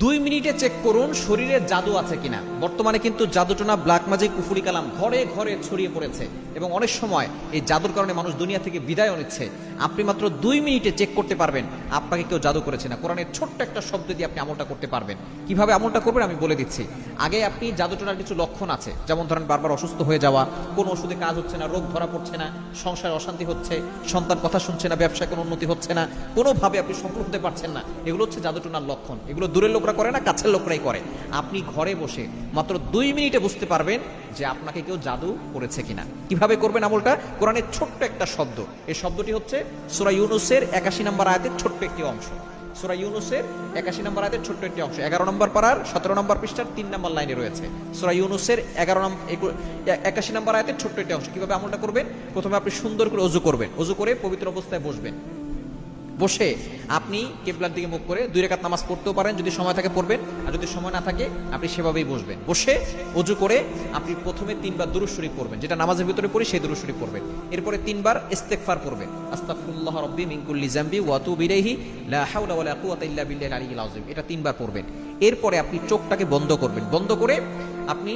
2 মিনিটে চেক করুন শরীরে জাদু আছে কিনা। বর্তমানে কিন্তু জাদুটোনা, ব্ল্যাক ম্যাজিক, কুফরি কালাম ঘরে ঘরে ছড়িয়ে পড়েছে এবং অনেক সময় এই জাদুর কারণে মানুষ দুনিয়া থেকে বিদায় নিচ্ছে। আপনি মাত্র 2 মিনিটে চেক করতে পারবেন আপনাকে কেউ জাদু করেছে না। কোরআনের ছোট্ট একটা শব্দ দিয়ে আপনি আমলটা করতে পারবেন। কিভাবে আমলটা করবেন আমি বলে দিচ্ছি। আগে আপনি জাদুটোনার কিছু লক্ষণ আছে, যেমন ধরেন বারবার অসুস্থ হয়ে যাওয়া, কোনো ওষুধে কাজ হচ্ছে না, রোগ ধরা পড়ছে না, সংসারে অশান্তি হচ্ছে, সন্তান কথা শুনছে না, ব্যবসায় কোনো উন্নতি হচ্ছে না, কোনোভাবে আপনি সফল হতে পারছেন না, এগুলো হচ্ছে জাদুটোনার লক্ষণ। এগুলো দূরের লোকরা করে না, কাছের লোকরাই করে। আপনি ঘরে বসে মাত্র 2 মিনিটে বুঝতে পারবেন যে আপনাকে কেউ জাদু করেছে কিনা। কিভাবে করবেন আমলটা? কোরআনের ছোট্ট একটা শব্দ, এই শব্দটি হচ্ছে সূরা ইউনূসের 81 নম্বর আয়াতের ছোট্ট একটি অংশ। সূরা ইউনূসের 81 নম্বর আয়াতের ছোট্ট একটি অংশ 11 নম্বর পারার 17 নম্বর পৃষ্ঠার 3 নম্বর লাইনে রয়েছে। সূরা ইউনূসের 81 নম্বর আয়াতের ছোট্ট একটি অংশ। কিভাবে আমলটা করবেন? প্রথমে আপনি সুন্দর করে ওযু করবেন। ওযু করে পবিত্র অবস্থায় বসবেন। বসে আপনি কিবলার দিকে মুখ করে 2 রাকাত নামাজ পড়তেও পারেন, যদি সময় থাকে পড়বেন, আর যদি সময় না থাকে আপনি সেভাবেই বসবেন। বসে ওযু করে আপনি প্রথমে 3 বার দুরূদ শরীফ পড়বেন, যেটা নামাজের ভিতরে পড়ি সেই দুরূদ শরীফ পড়বেন। এরপরে 3 বার ইস্তেগফার পড়বেন, আস্তাগফিরুল্লাহ রাব্বি মিন কুল্লি যামবি ওয়া আতুবু ইলাইহি লা হাওলা ওয়ালা কুওয়াতা ইল্লা বিল্লাহিল আলিয়্যিল আযীম, এটা 3 বার পড়বেন। এরপরে আপনি চোখটাকে বন্ধ করবেন। বন্ধ করে আপনি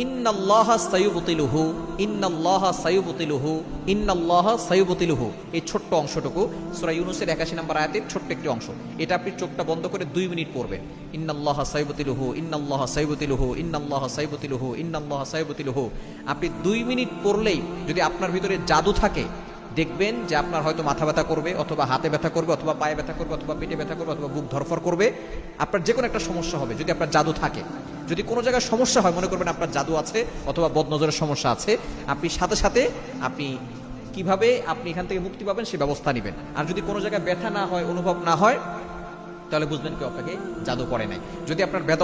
ইন্নাল্লাহা সায়ুবতিলুহু, ইন্নাল্লাহা সায়ুবতিলুহু, ইন্নাল্লাহা সায়ুবতিলুহু, এই ছোট্ট অংশটুকু সূরা ইউনূসের 81 নম্বর আয়াতের ছোট্ট একটি অংশ। এটা আপনি চোখটা বন্ধ করে 2 মিনিট পড়বেন। ইন্নাল্লাহা সায়ুবতিলুহু, ইন্নাল্লাহা সায়ুবতিলুহু, ইন্নাল্লাহা সায়ুবতিলুহু, ইন্নাল্লাহা সায়ুবতিলুহু। আপনি 2 মিনিট পড়লেই যদি আপনার ভিতরে জাদু থাকে, দেখবেন যে আপনার হয়তো মাথা ব্যথা করবে, অথবা হাতে ব্যথা করবে, অথবা পায়ে ব্যথা করবে, অথবা পেটে ব্যথা করবে, অথবা বুক ধরফর করবে। আপনার যে কোনো একটা সমস্যা হবে যদি আপনার জাদু থাকে। যদি কোনো জায়গায় সমস্যা হয়, মনে করবেন আপনার জাদু আছে অথবা বদনজরের সমস্যা আছে, আপনি সাথে সাথে আপনি কিভাবে আপনি এখান থেকে মুক্তি পাবেন সে ব্যবস্থা নেবেন। আর যদি কোনো জায়গায় ব্যথা না হয়, অনুভব না হয়, তাহলে বুঝবেন কেউ আপনাকে জাদু করে নাই। যদি আপনার ব্যথা